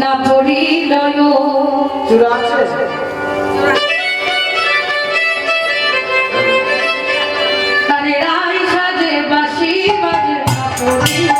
না পড়িল চূড়া আছে আরে রাই সাজে বাঁশি বাজে না পড়িল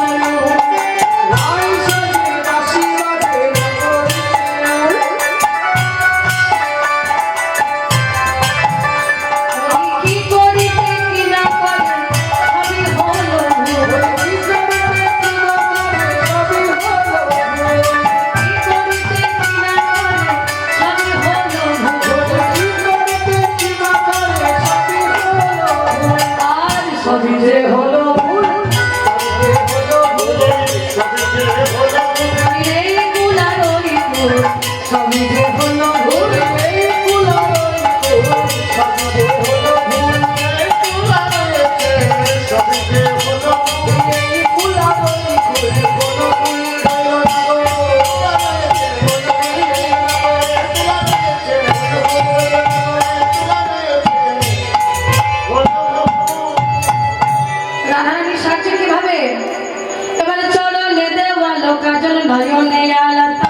কাজল নয়নে আলতা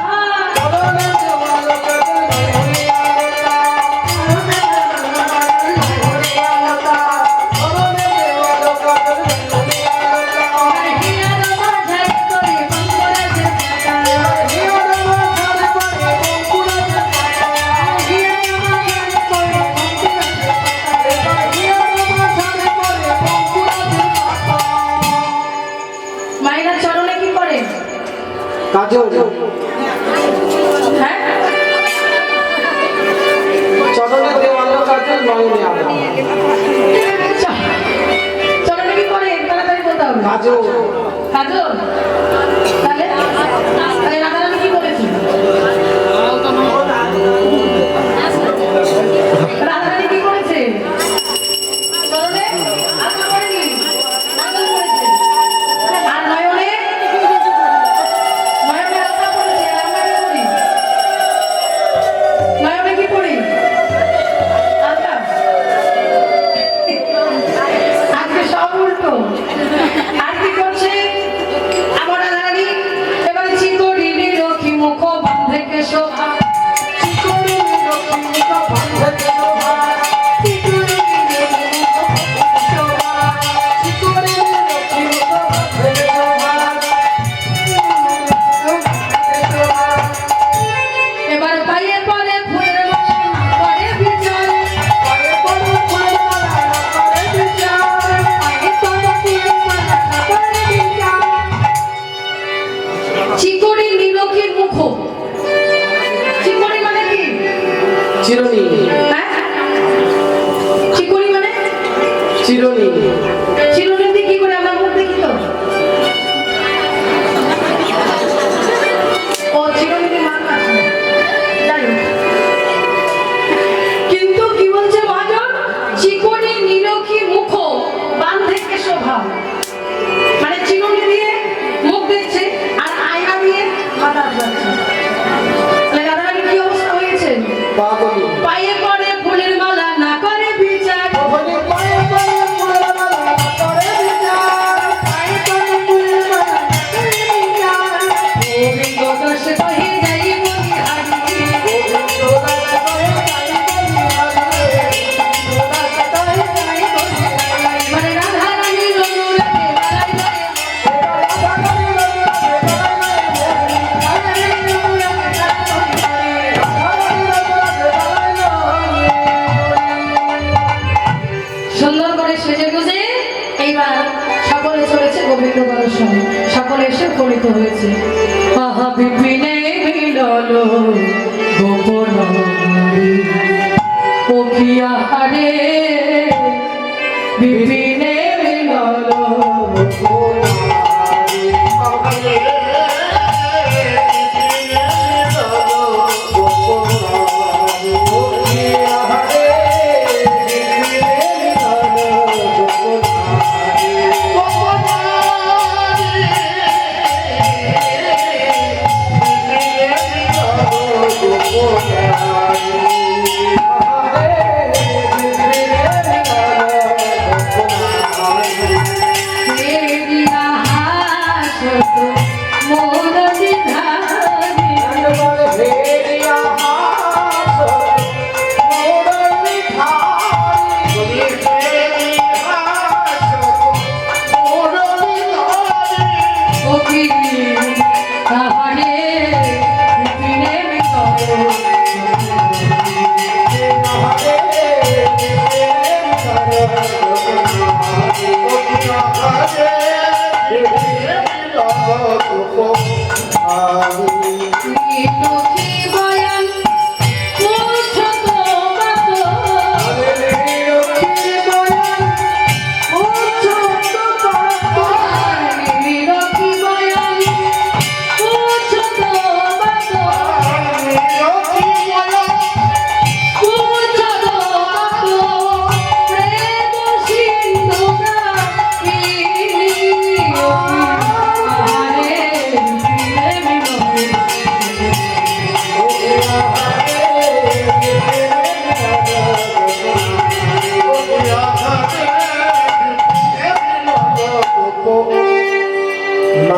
মায়েরা চরণে কি করে কাজল হ্যাঁ চরণে দেওয়ালো কাজল নয়নে আলো চরণে কি করে তাড়াতাড়ি বলতে হবে কাজল কাজল তাহলে রাধারানী কি করেছে রাধারানী কি করেছে চরণে আলো করেনি কাজল করেছে আর নয়নে নয়নে কি করি আলতা আজকে সব উল্টো আর কি করছে আমার রাধারানী এবারে চিকড়ি নিরখি মুখ বাঁধে কেশোভা চিকড়ি নিরখি মুখ বাঁধে কেশোভা চিকড়ি নিরখি মুখ বাঁধে কেশোভা চিকড়ি নিরখি মুখ বাঁধে কেশোভা এবার পায়ে পরে ফুলের মালা করে বিচার পায়ে পরে ফুলের মালা করে বিচার পায়ে পরে ফুলের মালা করে বিচার চিকড়ি নীলকির মুখ চিকড়ি মানে কি চিরনি হ্যাঁ চিকড়ি মানে চিরনি চিরনি দিয়ে কি করে আমরা মুখ দেখি তো ও চিরনি দিয়ে মান আছে যাই হোক কিন্তু কি বলছে মহাজন চিকড়ি নীলকি মুখ বাঁধে কেশোভা মানে চিরুনি দিয়ে মুখ দেখছে আর আয়না দিয়ে মাথা যাচ্ছে তাহলে রাধারানী কি অবস্থা হয়েছে পাগলি পায়ে পরে ফুলের মালা না করে বিচার পায়ে পরে ফুলের মালা সুন্দর করে সেজে গুজে এইবার সকলে চলেছে গোবিন্দ দর্শন, সকলে এসে উপনীত হয়েছে। আহা বিপিনে মিলল গোপন ও কি আহারে, বিপিনে মিলল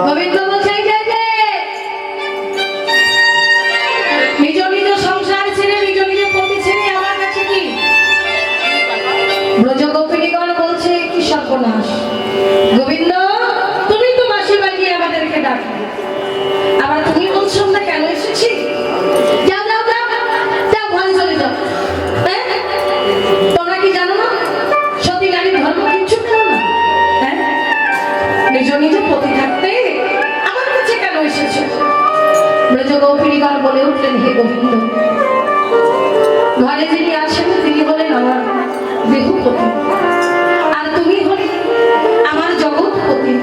গোবিন্দ বলছে যে নিজ নিজ সংসার ছেড়ে নিজ নিজ পতি ছেড়ে আমার কাছে কি ব্রজগোপিনীগণ বলছে কি সর্বনাশ, গোবিন্দ তুমি তো মাসি বাগিয়ে আমাদেরকে ডাকো, আবার তুমি বলছো আমরা কেন এসেছি, যাও যাও যাও যাও ঘরে চলে যাও। তোমরা কি জানো না সতী নারীর ধর্ম কিচ্ছু করো না? হ্যাঁ, নিজ নিজ পতি থাকতে আমার কাছে কেন এসেছো? ব্রজগোপিনীগণ বলে উঠলেন, হে গোবিন্দ, ঘরে যিনি আছেন তিনি হলেন আমার দেহপতি, আর তুমি হলে আমার জগৎপতি।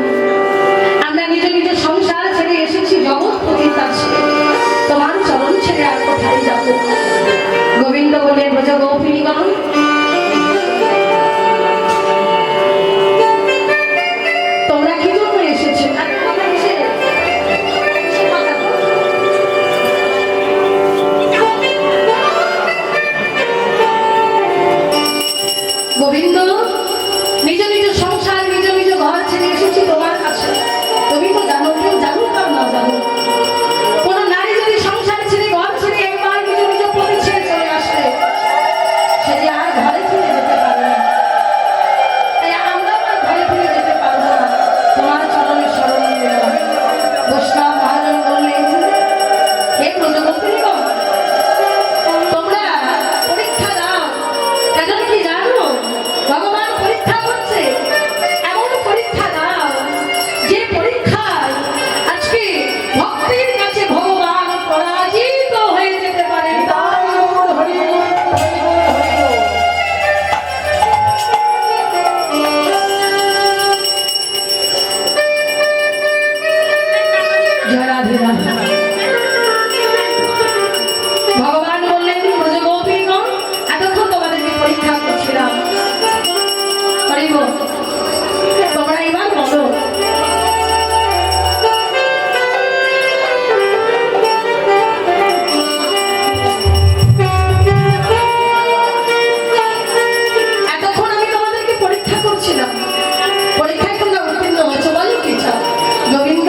আমরা নিজ নিজ সংসার ছেড়ে এসেছি জগৎপতির কাছে, তোমার চরণ ছেড়ে আর কোথায় যাব? গোবিন্দ বলে, ব্রজগোপিনীগণ তোমরা কি জন্য এসেছো? গোবিন্দ নিজ নিজ সংসার নিজ নিজ ঘর ছেড়ে এসেছি তোমার কাছে। তুমি তো জানো, কেউ জানুক আর না জানুক, কোন নারী যদি সংসার ছেড়ে ঘর ছেড়ে একবার নিজ নিজ পতি ছেড়ে চলে আসে, সে যে আর ঘরে ফিরে যেতে পারে না। তাই আমরা আর ঘরে ফিরে যেতে পারবো না, তোমার চরণে শরণ নিলাম। বৈষ্ণব মহাজন বললেন, হে ব্রজগোপিনীগণ তোমরা পরীক্ষা দাও, কেন কি জানো ভগবান পরীক্ষা করছে, এমন পরীক্ষা দাও যে পরীক্ষায় আজকে ভক্তির কাছে ভগবান পরাজিত হয়ে যেতে পারে। জয় রাধে রাধে। ভগবান বললেন, ব্রজগোপিনীগণ এতক্ষণ তোমাদেরকে পরীক্ষা করছিলাম, তোমরা এবার বলো এতক্ষণ আমি তোমাদেরকে পরীক্ষা করছিলাম, পরীক্ষায় তোমরা উত্তীর্ণ হয়েছো, বলো কি চাও? গোবিন্দ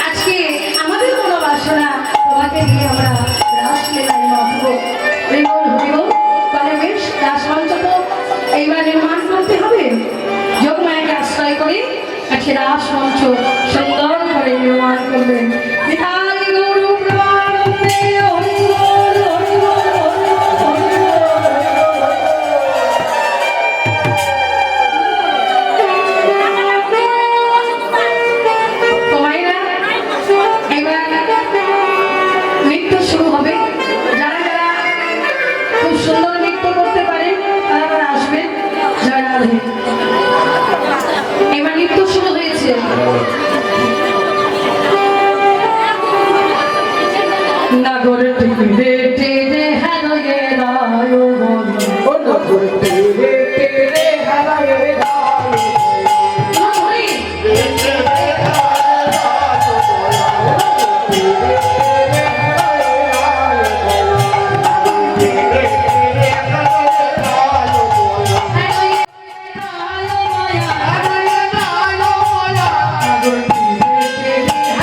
আজকে আমাদের কোনো বাসনা তোমাকে নিয়ে আমরা রাসলীলায় মাতবো। হরিবল হরিবল। তাহলে বেশ রাসমঞ্চ তো এইবার নির্মাণ করতে হবে, যোগমায়াকে আশ্রয় করে আজকে রাসমঞ্চ সুন্দর করে নির্মাণ করবেন। নিতাই গৌর প্রেমানন্দে হরিবল হরিবল হরিবল হরিবল। এবার নৃত্য শুরু হয়েছে। নাগর টিরে টিরে হারায়ে রায় বল। ও নগর তেরে তেরে হারায় রায়। ধরি হারায়ে রায় মায়া। নাগর টিরে টিরে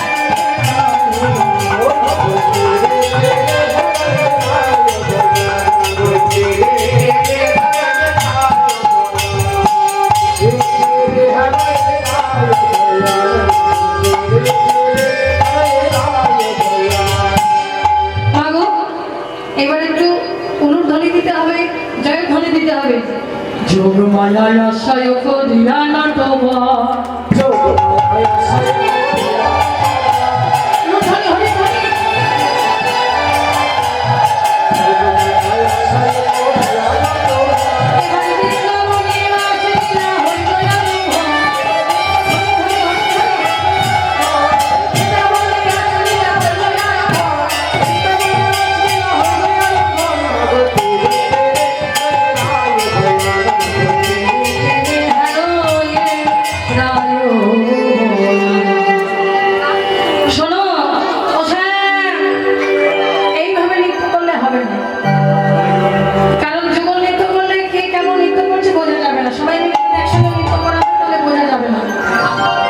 মাগো, এবার একটু অনুধ্বনি দিতে হবে, জয়ধ্বনি দিতে হবে। যোগ মায়ায় আশায় করিয়া নাটবা। অনুধ্বনি, হরিধ্বনি। এবার বৃন্দাবনে আসিয়া হইল আরম্ভ। হরিধ্বনি, হরিধ্বনি। বৃন্দাবনে আসিয়া হইল আরম্ভ। বৃন্দাবনে আসিয়া হইল আরম্ভ। শোনো ও শ্যাম, এইভাবে নৃত্য করলে হবে না, কারণ যুগল নৃত্য করলে কে কেমন নৃত্য করছে বোঝা যাবে না। সবাই মিলে যদি একসঙ্গে নৃত্য করা হয় তাহলে বোঝা যাবে না,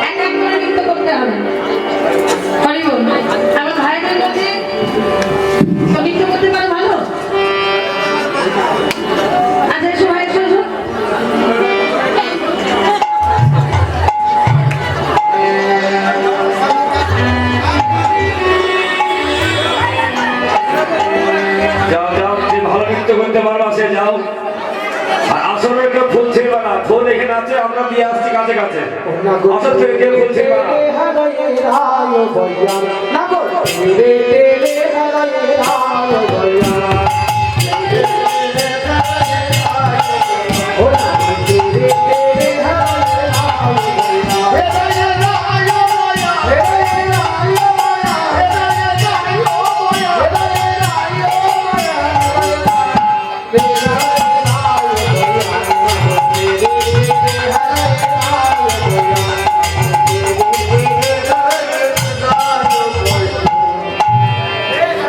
এক এক করে নৃত্য করতে হবে। হরি বল। আমার ভাইদের কাছে তো নৃত্য করতে পারে ভালো। আচ্ছা এসো ভাই, এসো এসো। যাও যাও, যে ভালো নৃত্য করতে পারবা সে যাও। আর আসলে কেউ ফুল ছিড়বা না, ফুল এখানে আছে, আমরা দিয়ে আসছি কাছে কাছে। আসল থেকে কেউ ফুল ছিড়বা না।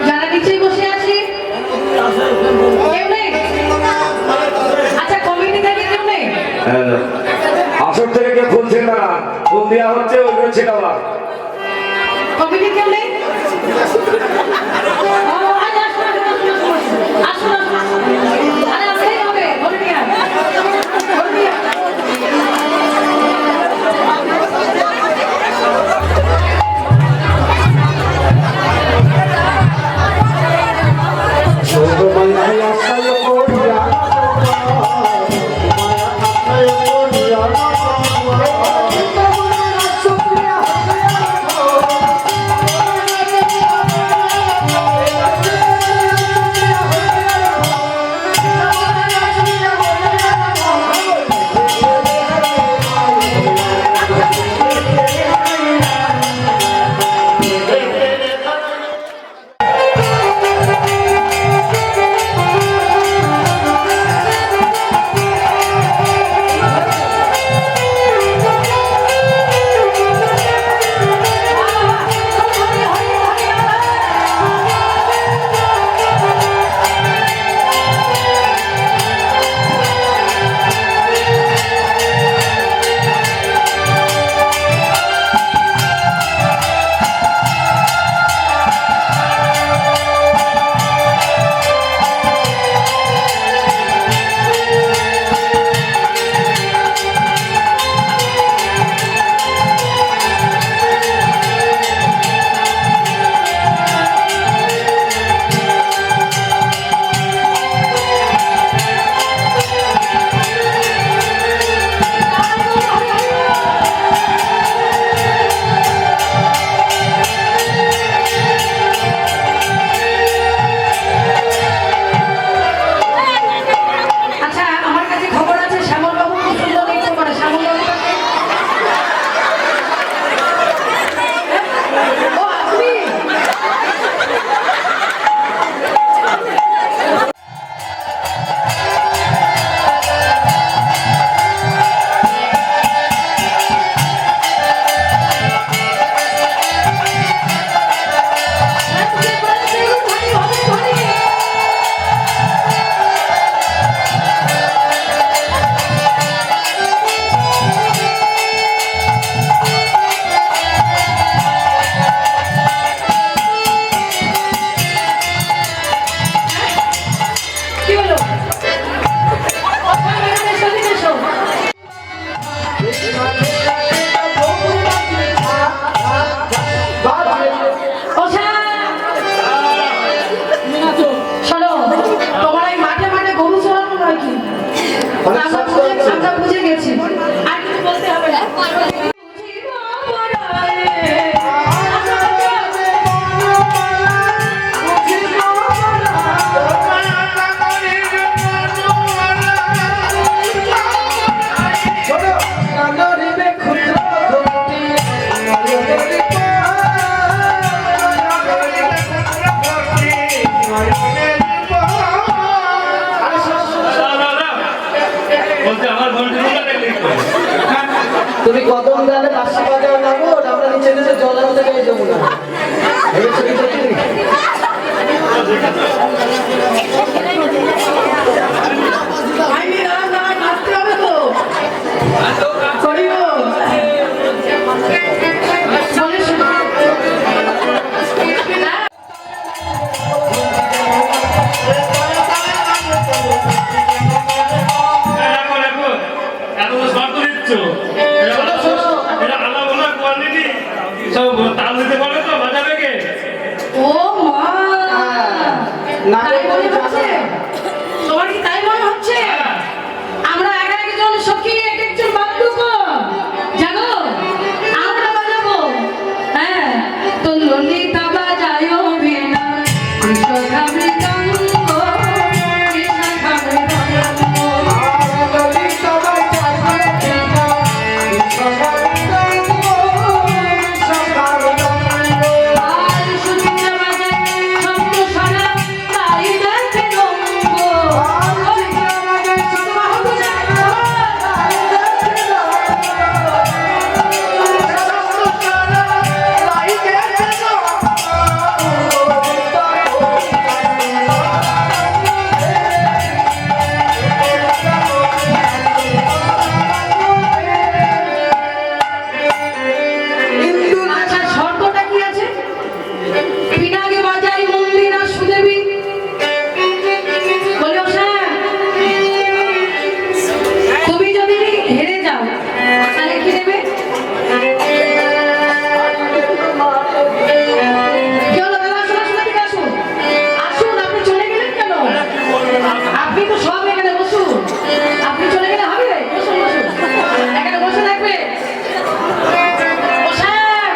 যারা নিচে বসে আছি কেউ নেই? আচ্ছা কমিটি থেকে কেউ নেই? আসল থেকে কেউ ফুল ছিড়বা না, ফুল দেওয়া হচ্ছে ওইগুলো ছিটাবা। কমিটি কেউ নেই? ও, আচ্ছা, আসুন, আসুন, আসুন, আসুন। আরে আসলেই হবে, ধরে নিয়ে আয়। ধরে নিয়ে আয়। আর কিছু বলতে হবে না শোনো নদীতে ক্ষুদ্র ঘুমটি আরে শোনো, শোনো, শোনো। বলছে আমার ঘন্টা তুমি কদম দানে পাঁচশো টাকা নামো আমরা নিচে নিচে জল আনতে পেয়ে যাবো না ভেবেছো কি সত্যি? আইনি দাঁড়ান দাঁড়ান নাচতে হবে তো করিব বলে শোনো এত শর্ত দিচ্ছ এটা আলা বলা কোয়ালিটি সব তাল দিতে পারবে তো বাজাবে কে ও মা না, তাই মনে হচ্ছে তোমার কি তাই মনে হচ্ছে আমরা এক একজন সখী এক একজন বাদ্যকর জানো আমরা বাজাবো হ্যাঁ তো ললিতা বাজায়ো বিনা কৃষ্ণ খাবে গঙ্গ কৃষ্ণ খাবে গঙ্গ আর সুচিত্রা বাজায় শব্দ সারা তাই দেখে রঙ্গ আচ্ছা শর্তটা কি আছে পিনাকে বাজাই মন্দিরা সুদেবী বলে স্যার তুমি যদি হেরে যাও তাহলে কি দেবে কি হলো দাদা আসুন আসুন এদিকে আসুন আসুন আপনি চলে গেলেন কেন আপনি তো সব এখানে বসুন আপনি চলে গেলে হবে বসুন বসুন এখানে বসে থাকবে ও স্যার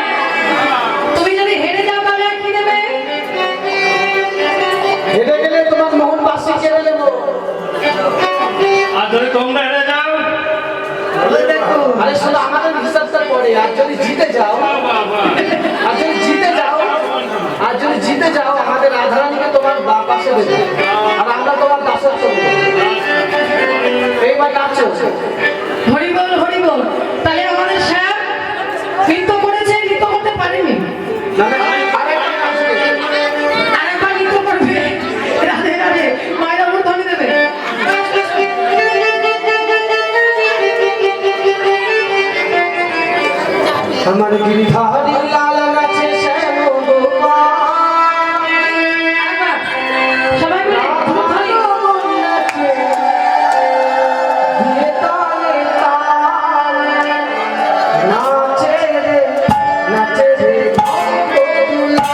তুমি যদি হেরে যাও তাহলে আর কি দেবে হেঁটে গেলে তোমার মোহন বাসি কেড়ে নেবো আর যদি তোমরা হেরে যাও আরে শোনো আমাদের হিসাবটা পড়ে আর যদি জিতে যাও আর যদি জিতে যাও আর যদি জিতে যাও আমাদের রাধারানীকে তোমার পাশে দেবে আর আমরা তোমার দাসত্ব দেবো এইবার নাচো হরি বল তাহলে আমাদের স্যার নৃত্য করেছে নৃত্য করতে পারেনি না না আরেকবার নাচবে আরেকবার নৃত্য করবে রাধে রাধে মায়ের ওপর ধরে দেবে আমার গিরিধারী লাল নাচে শ্যাম গোপাল আরেকবার সবাই মিলে ধরি নাচে দিয়ে তালে তাল নাচে রে ভক্তদুলা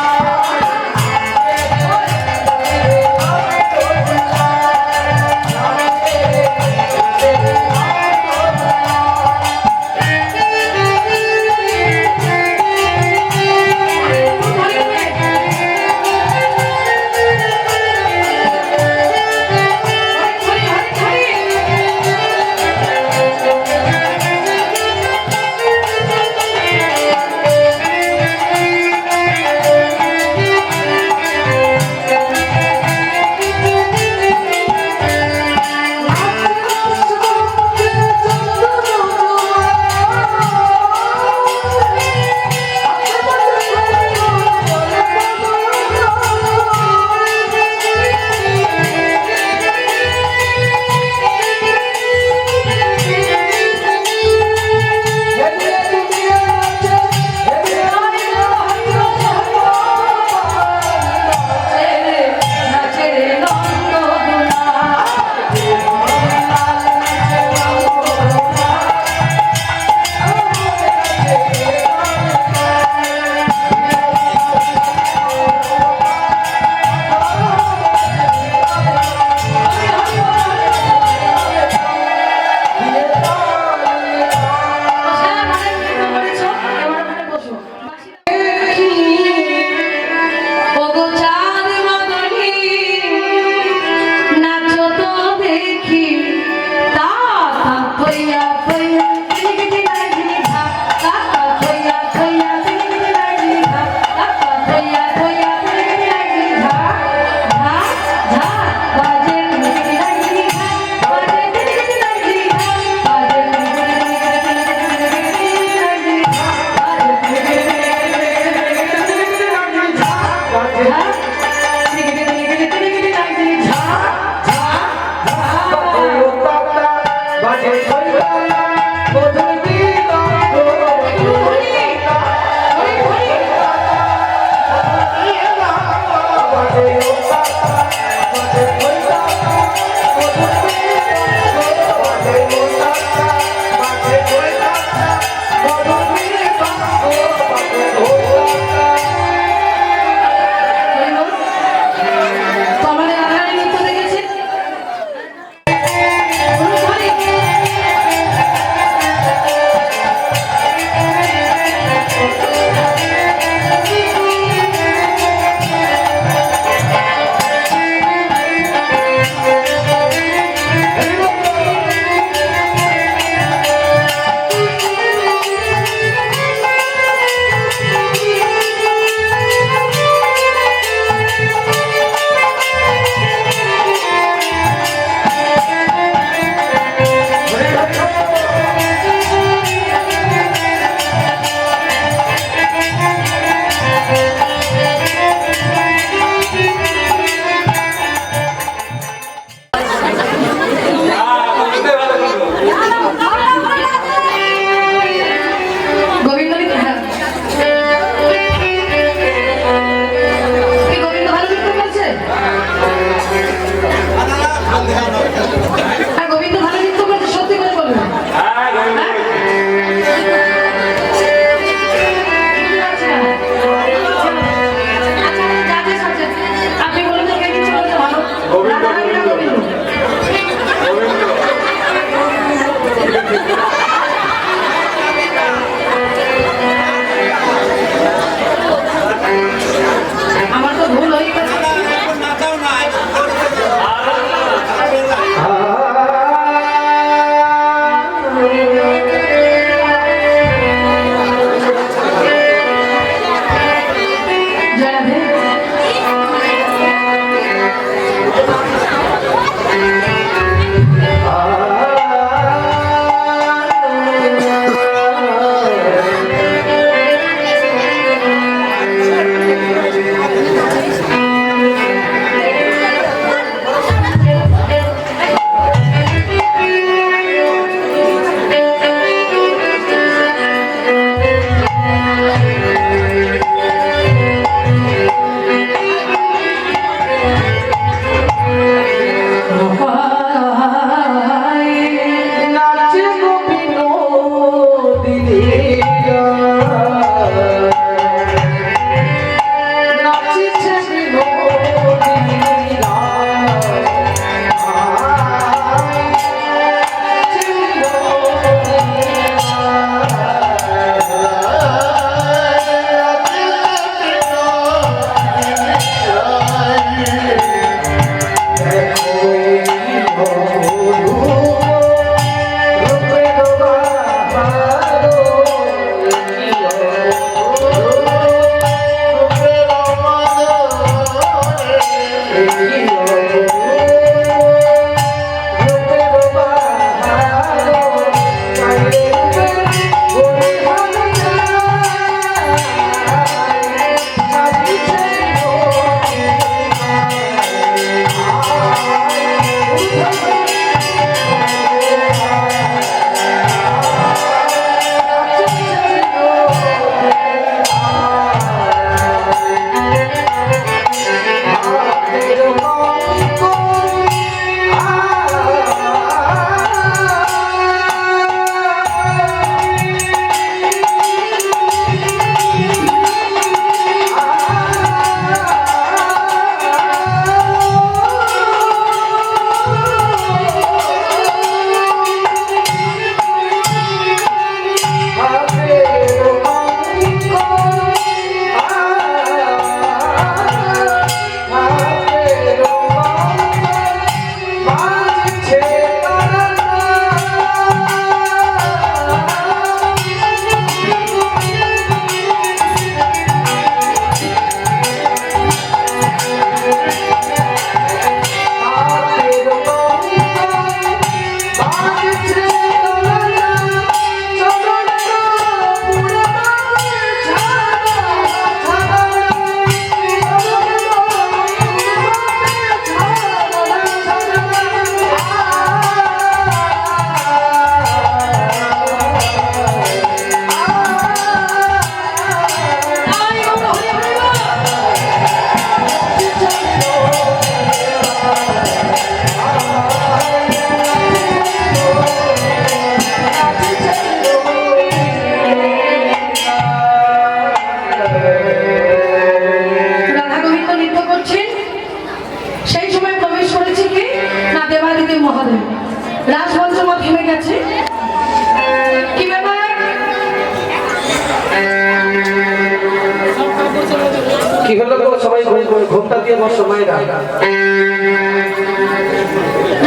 ঘোমটা দিয়ে বসো মায়েরা।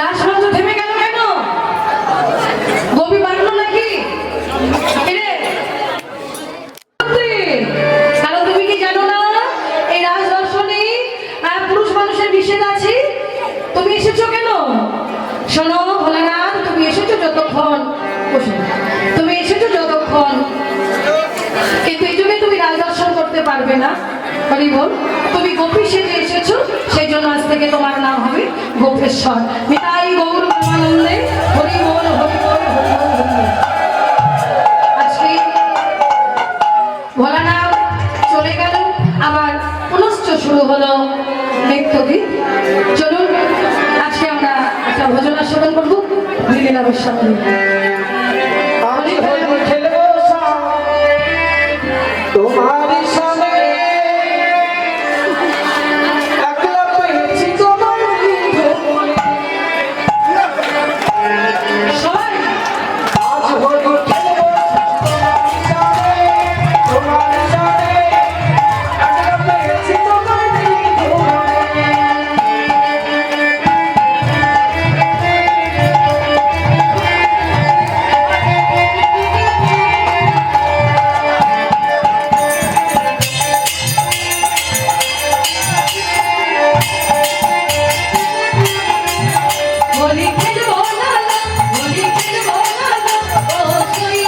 রাজরাজ্য থেমে গেল কেন? গোপী বাড়লো নাকি? কিরে? কারণ তুমি কি জানো না এই রাজদর্শনে পুরুষ মানুষের নিষেধ আছে? তুমি এসেছো কেন? শোনো ভোলানাথ, তুমি এসেছো যতক্ষণ তুমি এসেছো যতক্ষণ, কিন্তু এই যুগে তুমি রাজদর্শন করতে পারবে না। হরি বল, তুমি গোপী সেজে এসেছো, সেই জন্য আজ থেকে তোমার নাম হবে গোপেশ্বর। নিতাই গৌর প্রেমানন্দে হরি বল, হরি বল, হরি বল, হরি বল। আজকে ভোলানাথ চলে গেল, আবার পুনশ্চ শুরু হলো নৃত্যগীত। চলুন আজকে আমরা একটা ভজন আস্বাদন করবো লীলা বৈশাখী। আমি হইব খেলবো তোমার সামনে, একলা পেয়েছি তোমার বলে। সবাই আজ হইব খেলবো তোমার সামনে, একলা পেয়েছি তোমার বলে। হোলি খেলবো না, হোলি খেলবো না, ও সই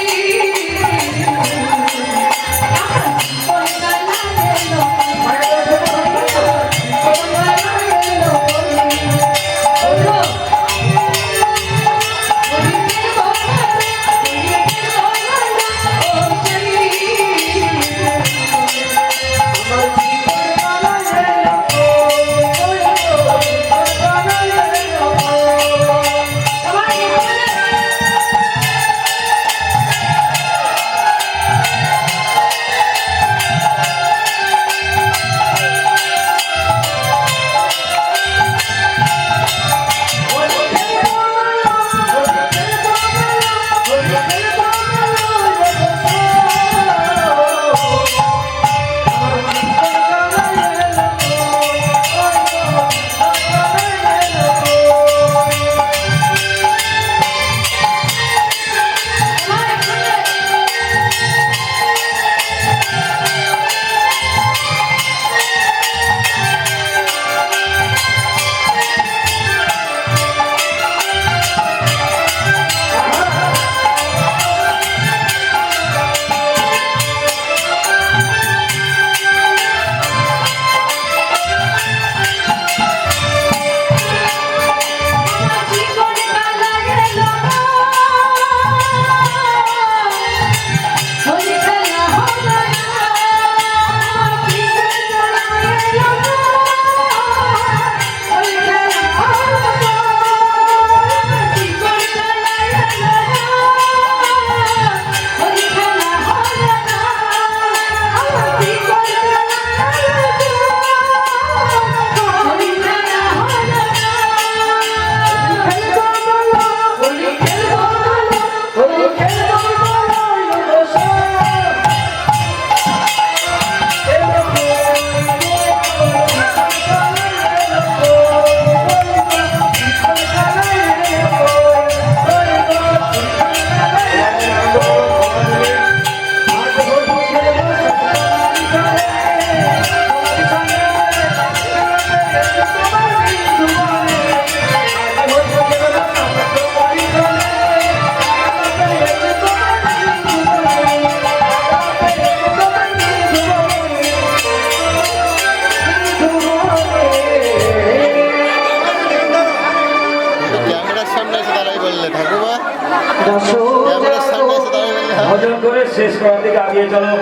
ভজন করে শেষ করার দিকে আগিয়ে চলো।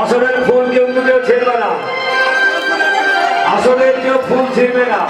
আসনের ফুল কিন্তু কেউ ছিঁড়বে না, আসনের কেউ ফুল ছিঁড়বে না।